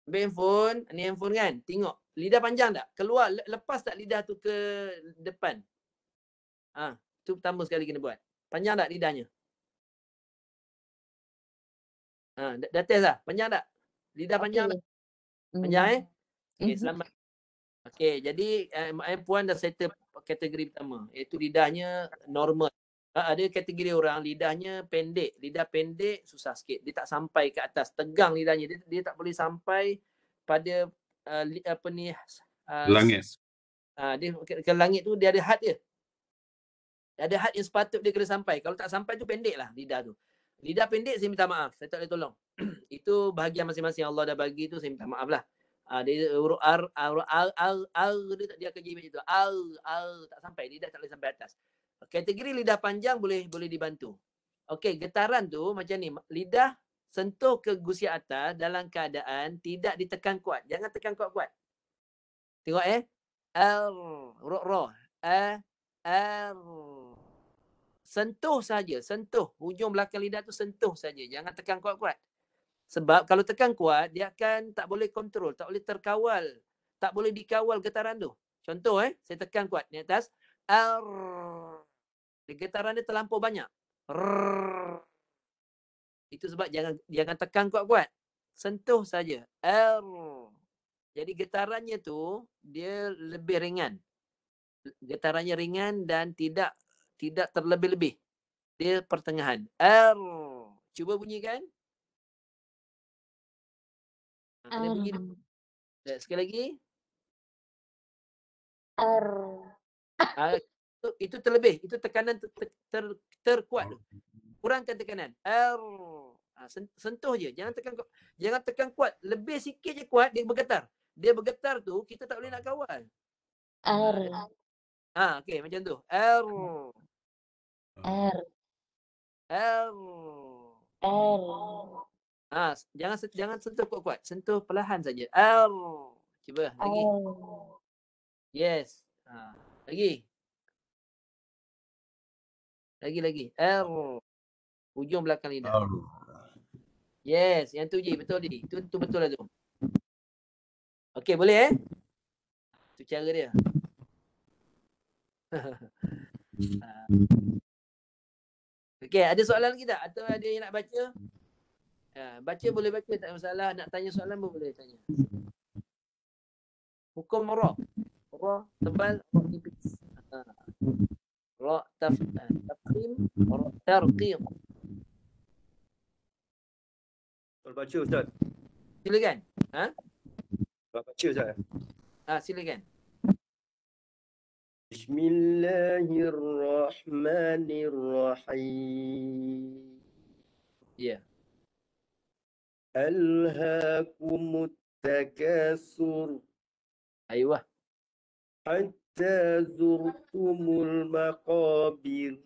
Ambil handphone, ni handphone kan. Tengok lidah panjang tak? Keluar, lepas tak lidah tu ke depan? Tu pertama sekali kena buat. Panjang tak lidahnya? Dah test tak? Panjang tak? Lidah panjang tak? Panjang Okey, selamat. Okey, jadi puan dah settle kategori pertama, iaitu lidahnya normal. Ada kategori orang lidahnya pendek. Lidah pendek susah sikit. Dia tak sampai ke atas. Tegang lidahnya. Dia tak boleh sampai pada Langit. Dia ke langit tu dia ada had dia. Ada had yang sepatut dia kena sampai. Kalau tak sampai tu pendek lah lidah tu. Lidah pendek saya minta maaf. Saya tak boleh tolong. Itu bahagian masing-masing Allah dah bagi tu, saya minta maaf lah. Dia dia akan jadi macam tu. Tak sampai. Lidah tak boleh sampai atas. Kategori lidah panjang boleh dibantu. Okey, getaran tu macam ni. Lidah sentuh ke gusi atas dalam keadaan tidak ditekan kuat. Jangan tekan kuat-kuat. Tengok sentuh saja, sentuh. Hujung belakang lidah tu sentuh saja. Jangan tekan kuat-kuat. Sebab kalau tekan kuat, dia akan tak boleh kontrol, tak boleh terkawal. Tak boleh dikawal getaran tu. Contoh saya tekan kuat ni atas. Getaran dia terlampau banyak. Itu sebab jangan tekan kuat-kuat. Sentuh saja. Jadi getarannya tu dia lebih ringan. Getarannya ringan dan tidak terlebih-lebih. Dia pertengahan. Cuba bunyikan. Kena bunyi dulu. Sekali lagi. Itu terlebih. Itu tekanan terkuat tu. Kurangkan tekanan. Sentuh je. Jangan tekan kuat. Lebih sikit je kuat, dia bergetar. Dia bergetar tu, kita tak boleh nak kawal. Okey, macam tu. Jangan sentuh kuat-kuat. Sentuh perlahan saja. Cuba lagi. Yes. Lagi. Lagi. Hujung belakang lidah. Yes, yang tu je, betul je. Itu betul lah tu. Okey, boleh Itu cara dia. Okey, ada soalan lagi tak? Atau ada yang nak baca? Baca boleh baca, tak masalah. Nak tanya soalan pun boleh tanya. Hukum ra. Ra tebal, ra tipis. Ra tafkhim, ra tarqiq. Baca Ustaz. Silakan. Baca Ustaz. Silakan. Bismillahirrahmanirrahim. Ya. Alhaakumut takasur. Aywa. Hatta zurtumul maqabir.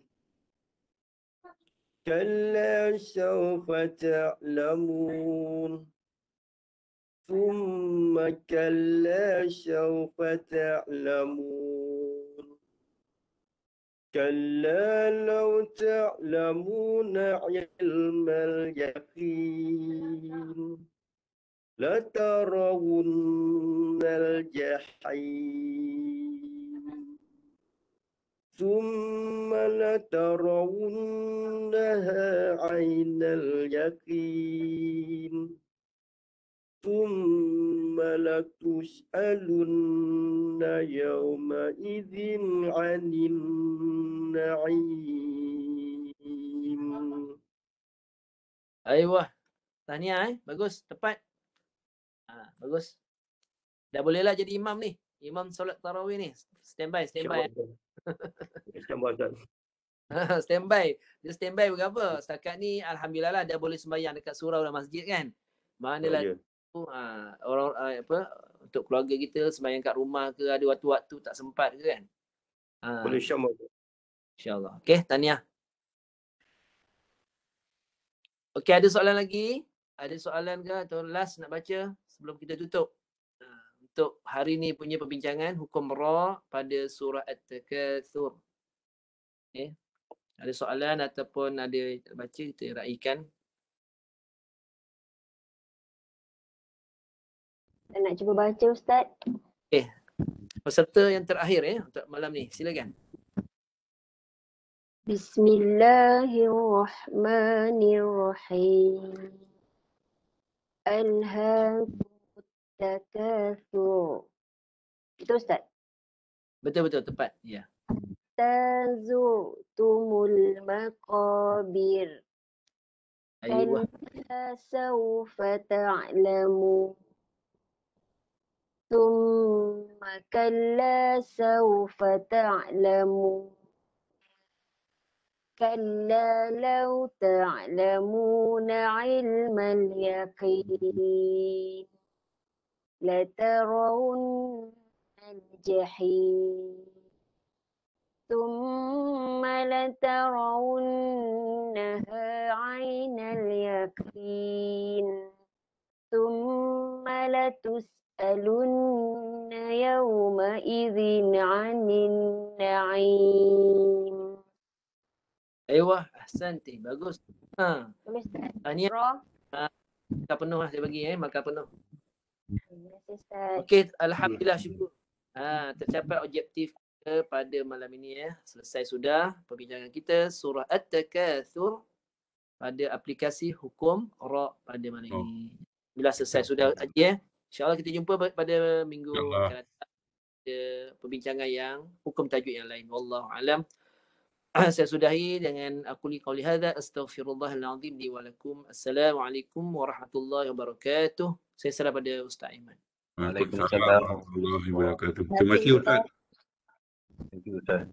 Kalla sawfa ta'lamun. ثم كلا سوف تعلمون كلا لو تعلمون علم اليقين لترون الجحيم ثم لترونها عين اليقين ثم لتسألن يومئذ عن النعيم. Aywa. Tahniah bagus, tepat. Bagus. Dah bolehlah jadi imam ni. Imam solat tarawih ni. Standby. Standby. Dia standby berapa? Setakat ni alhamdulillah lah dah boleh sembahyang dekat surau dan masjid kan. Manalah orang untuk keluarga kita sembahyang kat rumah ke, ada waktu-waktu tak sempat ke kan. Boleh syam. InsyaAllah. Okey, tahniah. Okey, ada soalan lagi? Ada soalan ke atau last nak baca sebelum kita tutup? Untuk hari ni punya perbincangan hukum ra pada surah At-Takatsur. Okey. Ada soalan ataupun ada nak baca, kita raikan. Saya nak cuba baca Ustaz. Peserta yang terakhir untuk malam ni. Silakan. Bismillahirrahmanirrahim. Alhaakumut takatsur. Itu Ustaz. Betul-betul tepat. Ya. Tazurtumul maqabir. Aywa. Kalla sawfa ta'lamun. Thumma kalla sawfa ta'lamun. كلا لو تعلمون علم اليقين لترون الجحيم ثم لترونها عين اليقين ثم لتسألن يومئذ عن النعيم. Aywa, ahsanti. Bagus. Boleh Ustaz? Tahniah. Ra. Makan penuh lah saya bagi makan penuh. Terima kasih Ustaz. Okey, alhamdulillah, syukur. Tercapai objektif kita pada malam ini Selesai sudah perbincangan kita surah At-Takatsur pada aplikasi hukum ra pada malam ini. Bila selesai sudah InsyaAllah kita jumpa pada minggu akan datang. Ada perbincangan yang hukum tajuk yang lain. Wallahu alam. Saya sudahi dengan aku qauli hadza astaghfirullahal azim li wa lakum. Assalamualaikum warahmatullahi wabarakatuh. Saya serah pada Ustaz Aiman. Waalaikumsalam warahmatullahi wabarakatuh. Terima kasih Ustaz. Thank you Ustaz.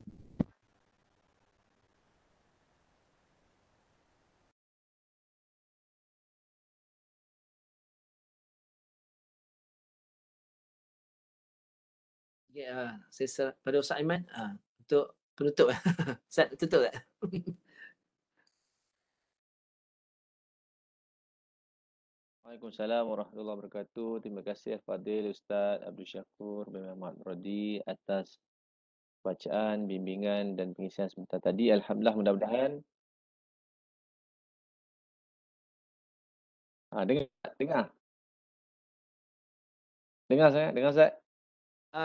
Ya, saya serah pada Ustaz Aiman untuk penutup. Ustaz tutup tak? Waalaikumsalam warahmatullahi wabarakatuh. Terima kasih Fadil Ustaz Abdul Syakur bin Muhammad Rodi atas bacaan, bimbingan dan pengisian sebentar tadi. Alhamdulillah, mudah-mudahan dengar saya,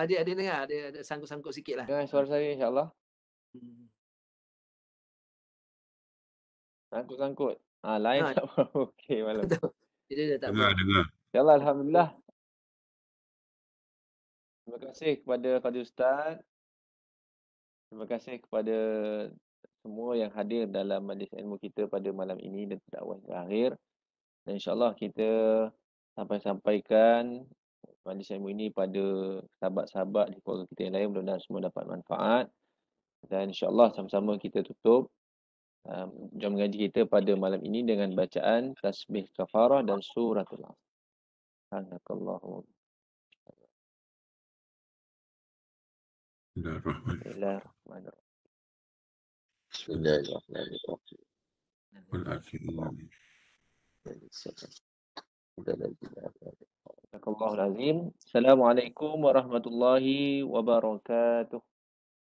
Dia dengar, ada sangkut-sangkut sikit lah. dengar suara saya insya-Allah. Sangkut-sangkut. Lain tak apa. Okey malam. Dia tak Dengar. InsyaAllah, alhamdulillah. Terima kasih kepada Fadil Ustaz. Terima kasih kepada semua yang hadir dalam majlis ilmu kita pada malam ini dan dakwah terakhir. Dan insya-Allah kita sampaikan majlis ilmu ini pada sahabat-sahabat di keluarga kita yang lain, mudah-mudahan semua dapat manfaat. Dan insya-Allah sama-sama kita tutup jam mengaji kita pada malam ini dengan bacaan tasbih kafarah dan suratul Asr. Subhanallahu. Bismillahirrahmanirrahim. Bismillahirrahmanirrahim. Assalamualaikum warahmatullahi wabarakatuh.